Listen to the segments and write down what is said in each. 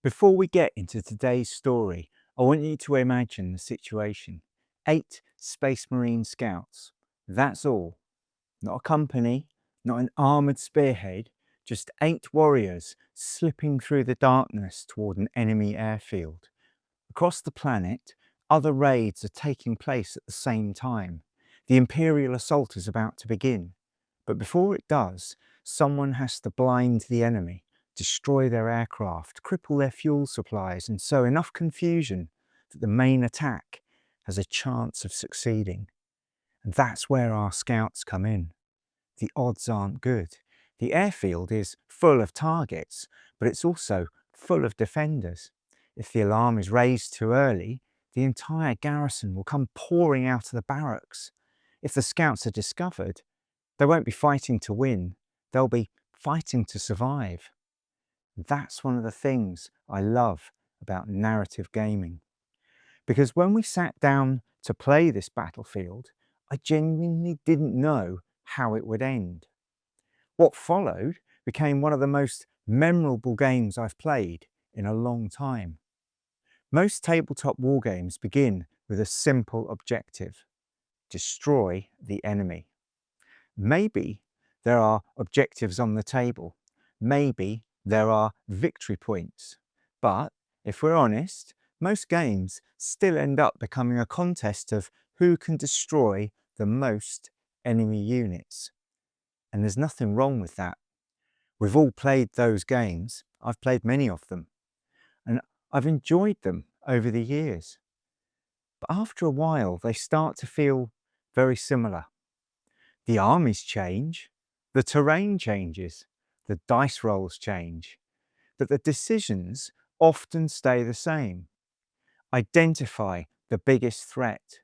Before we get into today's story, I want you to imagine the situation. 8 Space Marine scouts. That's all. Not a company, not an armoured spearhead, just 8 warriors slipping through the darkness toward an enemy airfield. Across the planet, other raids are taking place at the same time. The Imperial assault is about to begin. But before it does, someone has to blind the enemy, destroy their aircraft, cripple their fuel supplies, and sow enough confusion that the main attack has a chance of succeeding. And that's where our scouts come in. The odds aren't good. The airfield is full of targets, but it's also full of defenders. If the alarm is raised too early, the entire garrison will come pouring out of the barracks. If the scouts are discovered, they won't be fighting to win, they'll be fighting to survive. That's one of the things I love about narrative gaming. Because when we sat down to play this battlefield, I genuinely didn't know how it would end. What followed became one of the most memorable games I've played in a long time. Most tabletop wargames begin with a simple objective: destroy the enemy. Maybe there are objectives on the table. Maybe there are victory points. But if we're honest, most games still end up becoming a contest of who can destroy the most enemy units. And there's nothing wrong with that. We've all played those games. I've played many of them. And I've enjoyed them over the years. But after a while, they start to feel very similar. The armies change, the terrain changes, the dice rolls change, but the decisions often stay the same. Identify the biggest threat,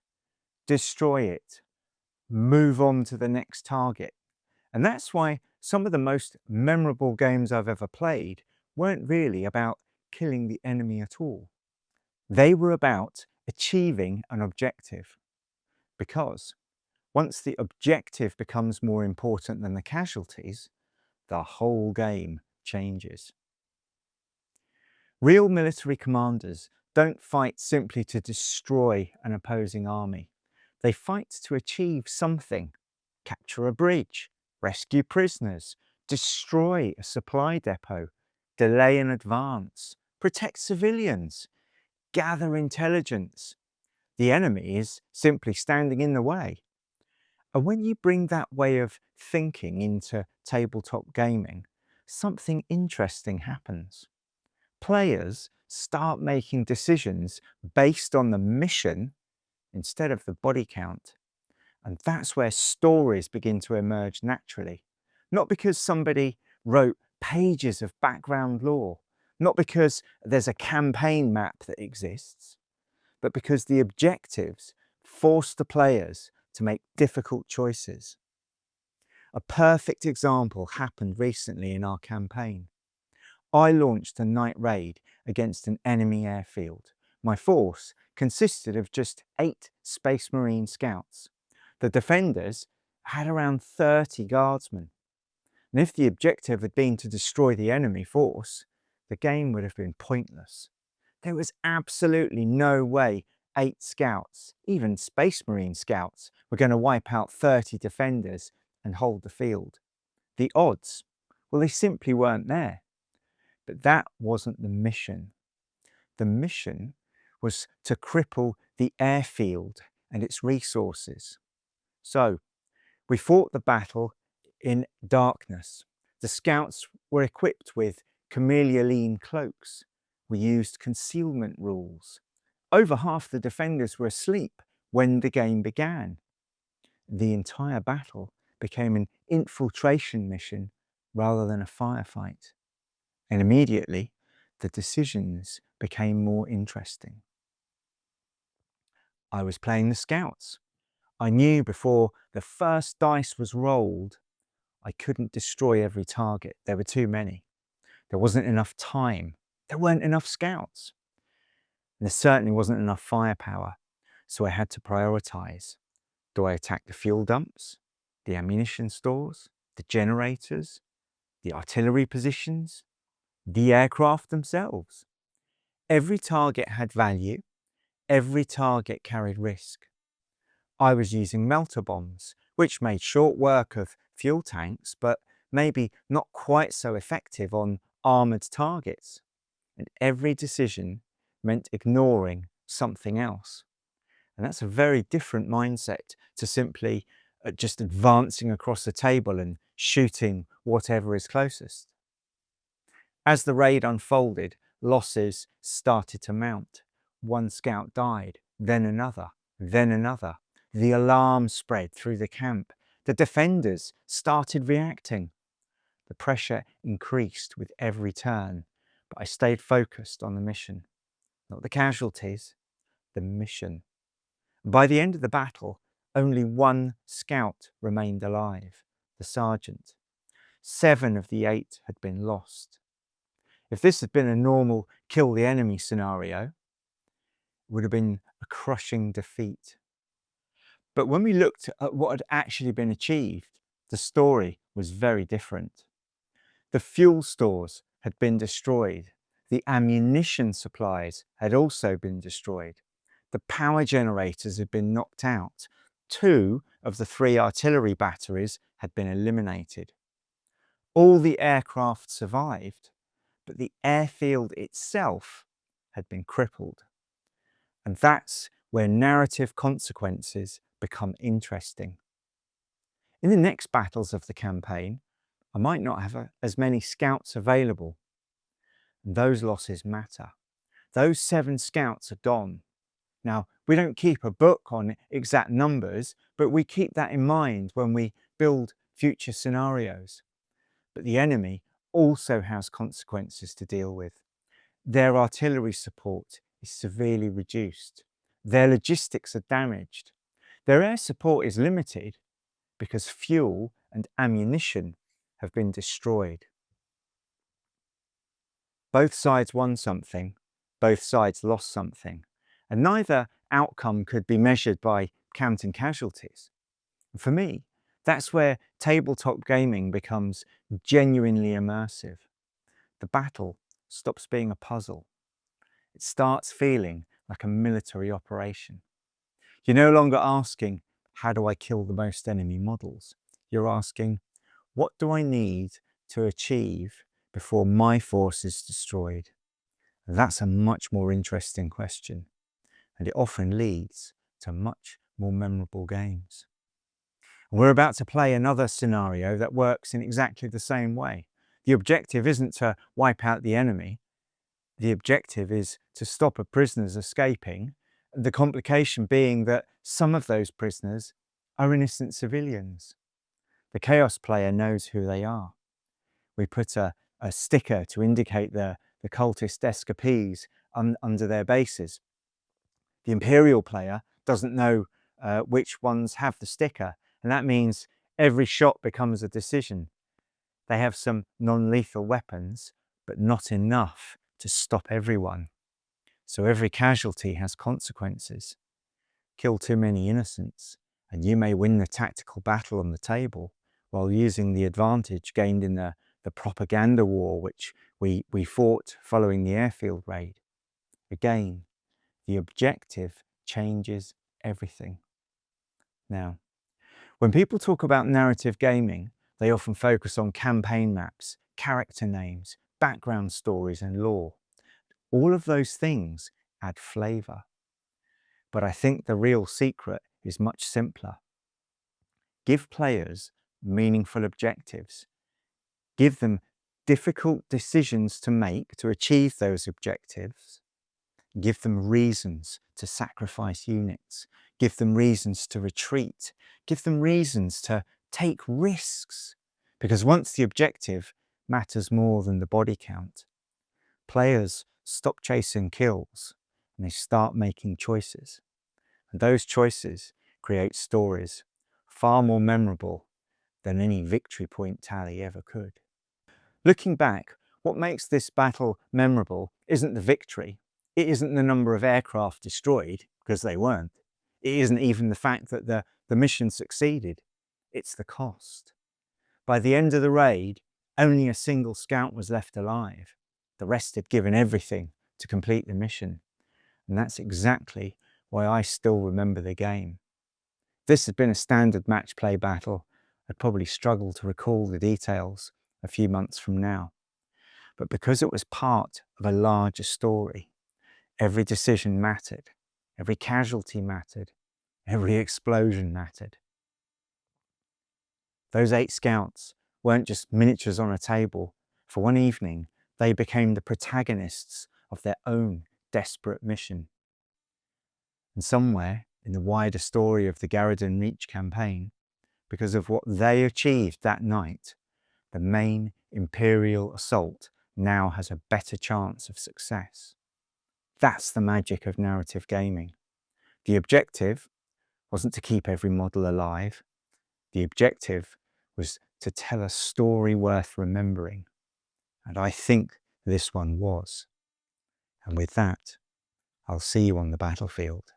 destroy it, move on to the next target. And that's why some of the most memorable games I've ever played weren't really about killing the enemy at all. They were about achieving an objective. Because once the objective becomes more important than the casualties, the whole game changes. Real military commanders don't fight simply to destroy an opposing army. They fight to achieve something: capture a bridge, rescue prisoners, destroy a supply depot, delay an advance, protect civilians, gather intelligence. The enemy is simply standing in the way. And when you bring that way of thinking into tabletop gaming, something interesting happens. Players start making decisions based on the mission instead of the body count. And that's where stories begin to emerge naturally. Not because somebody wrote pages of background lore, not because there's a campaign map that exists, but because the objectives force the players to make difficult choices. A perfect example happened recently in our campaign. I launched a night raid against an enemy airfield. My force consisted of just 8 Space Marine scouts. The defenders had around 30 guardsmen. And if the objective had been to destroy the enemy force, the game would have been pointless. There was absolutely no way 8 scouts, even Space Marine scouts, were going to wipe out 30 defenders and hold the field. The odds, well, they simply weren't there. But that wasn't the mission. The mission was to cripple the airfield and its resources. So we fought the battle in darkness. The scouts were equipped with chameleon cloaks. We used concealment rules. Over half the defenders were asleep when the game began. The entire battle became an infiltration mission rather than a firefight. And immediately, the decisions became more interesting. I was playing the scouts. I knew before the first dice was rolled, I couldn't destroy every target. There were too many. There wasn't enough time. There weren't enough scouts. And there certainly wasn't enough firepower. So I had to prioritize. Do I attack the fuel dumps, the ammunition stores, the generators, the artillery positions, the aircraft themselves? Every target had value, every target carried risk. I was using melter bombs, which made short work of fuel tanks, but maybe not quite so effective on armoured targets. And every decision meant ignoring something else. And that's a very different mindset to simply just advancing across the table and shooting whatever is closest. As the raid unfolded, losses started to mount. One scout died, then another, then another. The alarm spread through the camp. The defenders started reacting. The pressure increased with every turn, but I stayed focused on the mission. Not the casualties, the mission. By the end of the battle, only one scout remained alive, the sergeant. 7 of the 8 had been lost. If this had been a normal kill the enemy scenario, it would have been a crushing defeat. But when we looked at what had actually been achieved, the story was very different. The fuel stores had been destroyed. The ammunition supplies had also been destroyed. The power generators had been knocked out. 2 of the 3 artillery batteries had been eliminated. All the aircraft survived, but the airfield itself had been crippled. And that's where narrative consequences become interesting. In the next battles of the campaign, I might not have as many scouts available. And those losses matter. Those 7 scouts are gone. Now, we don't keep a book on exact numbers, but we keep that in mind when we build future scenarios. But the enemy also has consequences to deal with. Their artillery support is severely reduced. Their logistics are damaged. Their air support is limited because fuel and ammunition have been destroyed. Both sides won something, both sides lost something, and neither outcome could be measured by counting casualties. And for me, that's where tabletop gaming becomes genuinely immersive. The battle stops being a puzzle. It starts feeling like a military operation. You're no longer asking, how do I kill the most enemy models? You're asking, what do I need to achieve before my force is destroyed? That's a much more interesting question, and it often leads to much more memorable games. We're about to play another scenario that works in exactly the same way. The objective isn't to wipe out the enemy. The objective is to stop a prisoner's escaping, the complication being that some of those prisoners are innocent civilians. The Chaos player knows who they are. We put a sticker to indicate the cultist escapees under their bases. The Imperial player doesn't know which ones have the sticker, and that means every shot becomes a decision. They have some non-lethal weapons, but not enough to stop everyone. So every casualty has consequences. Kill too many innocents, and you may win the tactical battle on the table while using the advantage gained in the propaganda war which we fought following the airfield raid. Again, the objective changes everything. Now, when people talk about narrative gaming, they often focus on campaign maps, character names, background stories, and lore. All of those things add flavour. But I think the real secret is much simpler. Give players meaningful objectives. Give them difficult decisions to make to achieve those objectives. Give them reasons to sacrifice units. Give them reasons to retreat. Give them reasons to take risks. Because once the objective matters more than the body count, players stop chasing kills and they start making choices. And those choices create stories far more memorable than any victory point tally ever could. Looking back, what makes this battle memorable isn't the victory. It isn't the number of aircraft destroyed, because they weren't. It isn't even the fact that the mission succeeded. It's the cost. By the end of the raid, only a single scout was left alive. The rest had given everything to complete the mission. And that's exactly why I still remember the game. If this had been a standard match play battle, I'd probably struggle to recall the details a few months from now. But because it was part of a larger story, every decision mattered, every casualty mattered, every explosion mattered. Those 8 scouts weren't just miniatures on a table. For one evening, they became the protagonists of their own desperate mission. And somewhere in the wider story of the Gharadon Reach campaign, because of what they achieved that night, the main Imperial assault now has a better chance of success. That's the magic of narrative gaming. The objective wasn't to keep every model alive. The objective was to tell a story worth remembering. And I think this one was. And with that, I'll see you on the battlefield.